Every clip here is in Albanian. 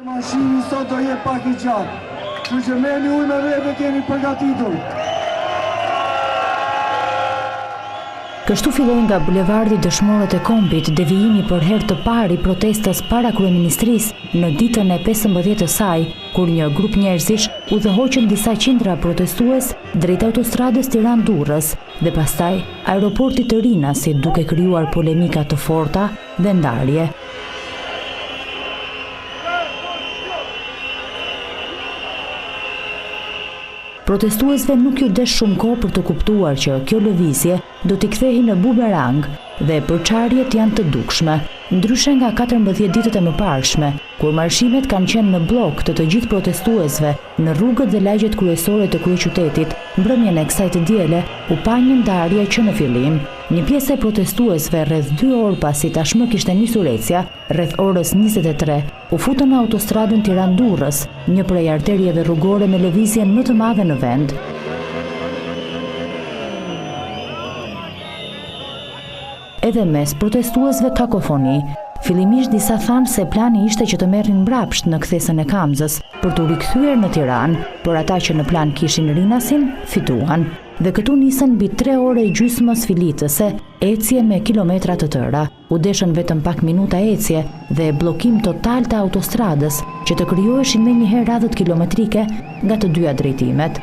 Mashini sot do jetë pak I gjatë, kështu që merrni ujë me vete, keni përgatitur. Kështu filloi nga bulevardi Dëshmorët e Kombit devijimi për herë të parë I protestës para kryeministrisë në ditën e 15 të saj, kur një grup njerëzish udhëhoqën disa qindra protestues drejt autostradës Tiranë-Durrës dhe pastaj aeroportit të Rinasit, duke krijuar polemika të forta dhe ndarje. Protestuesve nuk ju desh shumë kohë për të kuptuar që kjo lëvizje do t'i kthehej në bumerang dhe përçarjet janë të dukshme, ndryshe nga 14 ditët e mëparshme, kur marshimet kanë qenë në blok të gjithë protestuesve në rrugët dhe lagjet kryesore të kryeqytetit. Mbrëmjen e kësaj të diele u pa një ndarje që në fillim një pjesë e protestuesve rreth 2 orë pasi tashmë kishte nisur ecja, rreth orës 23, u futën në autostradën Tiranë-Durrës, një prej arterieve rrugore me lëvizjen më të madhe në vend. Edhe mes protestuesve kakofoni. Fillimisht disa thanë se plani ishte që të merrin mbrapsht në kthesën e Kamzës për t'u rikthyer në Tiranë, por ata që në plan kishin Rinasin fituan. Dhe këtu nisën mbi 3 ore I gjysmës filitëse, ecje me kilometra të tëra. U deshën vetëm pak minuta ecje dhe blokim total të autostradës që të krijoheshin menjëherë radhët kilometrike nga të dyja drejtimet.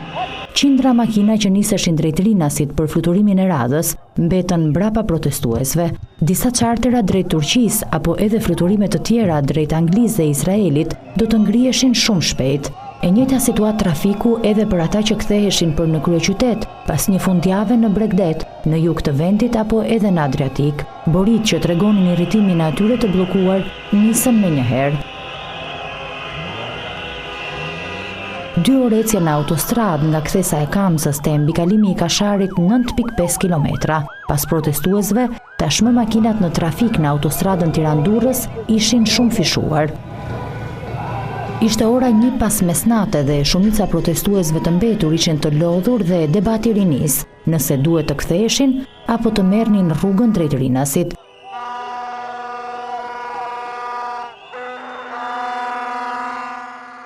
Qindra makina që niseshin drejt Rinasit për fluturimin e radhës mbetën mbrapa protestuesve. Disa chartera drejt Turqisë apo edhe fluturime të tjera drejt Anglisë dhe Izraelit do të ngriheshin shumë shpejt. E njëjta situatë trafiku edhe për ata që ktheheshin për në kryeqytet pas një fundjavë në Bregdet, në jug të vendit apo edhe në Adriatik. Borit që tregonin irritimin e atyre të bllokuar nisën menjëherë. 2 orë ecje në autostradë nga kthesa e Kamzës te mbikalimi I Kasharit 9.5 kilometra. Pas protestuesve, tashmë makinat në trafik në autostradën Tiranë-Durrës ishin shumë fishuar. Ishte ora 1 pas mesnate dhe shumica protestuesve të mbetur ishin të lodhur dhe debati rinis, nëse duhet të ktheheshin apo të merrnin rrugën drejt Rinasit.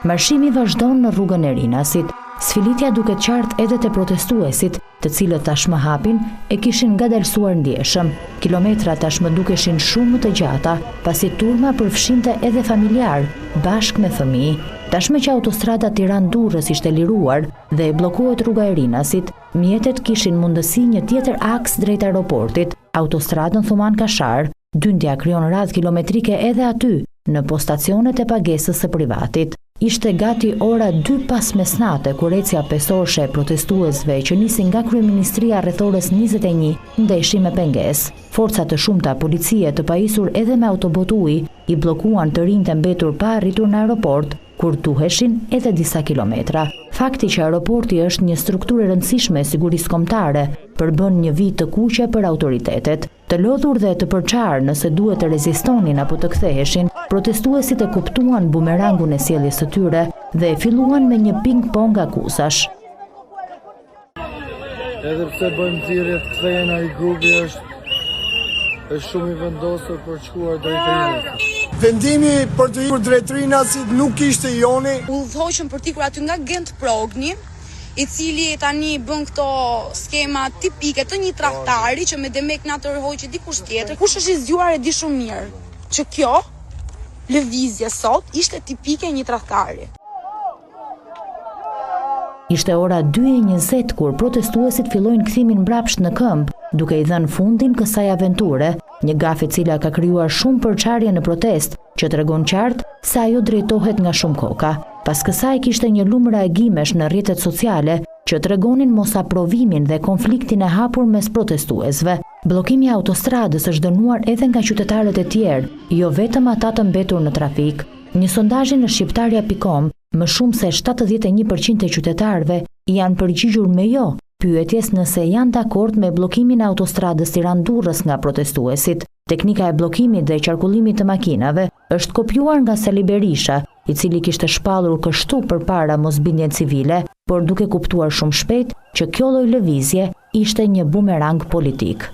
Marshimi vazhdon në rrugën e Rinasit. Sfilitja duket qartë edhe te protestuesit, të cilët tashmë hapin e kishin ngadalësuar ndjeshëm. Kilometrat tashmë dukeshin shumë të gjata, pasi turma përfshinte edhe familjar, bashkë me fëmijë. Tashmë që autostrada Tiranë-Durrës ishte liruar dhe e bllokohet rruga e Rinasit, mjetet kishin mundësi një tjetër aks drejt aeroportit, autostradën Thuman-Kashar. Dyndja krijon radhë kilometrike edhe aty, në postacionet e pagesës së privatit. Ishte gati ora 2 pas mesnate kur ecja pesorshe e protestuesve që nisin nga kryeministria rreth orës 21 ndeshi me pengesë. Forca të shumta policie të pajisur edhe me autobot uji I bllokuan të rinjtë e mbetur pa arritur në aeroport, kur tuheshin edhe disa kilometra. Fakti që aeroporti është një strukturë e rëndësishme e sigurisë kombëtare përbën një vit të kuqe për autoritetet. Të lodhur dhe të përçarë nëse duhet të rezistonin apo të ktheheshin, protestuesit e kuptuan bumerangun e sjelljes së tyre dhe e filluan me një ping-pong akuzash. Edhe pse bëjmë nxjerrje të kthehen ai grupi është shumë I vendosur për të shkuar drejt Rinasit. Vendimi për të ikur drejt Rinasit nuk ishte joni. Udhëhoqëm për të ikur aty nga Gent Progni, I cili tani bën këto skema tipike të një tradhtari që me demek na tërhoqë dikush tjetër. Kush është I zgjuar e di shumë mirë që kjo lëvizje sot ishte tipike një tradhtari. Ishte ora 2:20 kur protestuesit fillojnë kthimin mbrapsht në këmbë, duke I dhënë fundin kësaj aventure, një gaf e cila ka krijuar shumë përçarje në protest, që tregon qartë se ajo drejtohet nga shumë koka. Pas kësaj kishte një lumë reagimesh në rrjetet sociale që tregonin mosaprovimin dhe konfliktin e hapur mes protestuesve. Bllokimi I autostradës është dënuar edhe nga qytetarët e tjerë, jo vetëm ata të mbetur në trafik. Një sondazh në shqiptaria.com, më shumë se 71% e qytetarëve janë përgjigjur me jo pyetjes nëse janë dakord me bllokimin e autostradës Tiranë-Durrës nga protestuesit. Teknika e bllokimit dhe qarkullimit të makinave është kopjuar nga Sali Berisha, I cili kishte shpallur kështu përpara mosbindjen civile, por duke kuptuar shumë shpejt që kjo lloj lëvizje ishte një bumerang politik.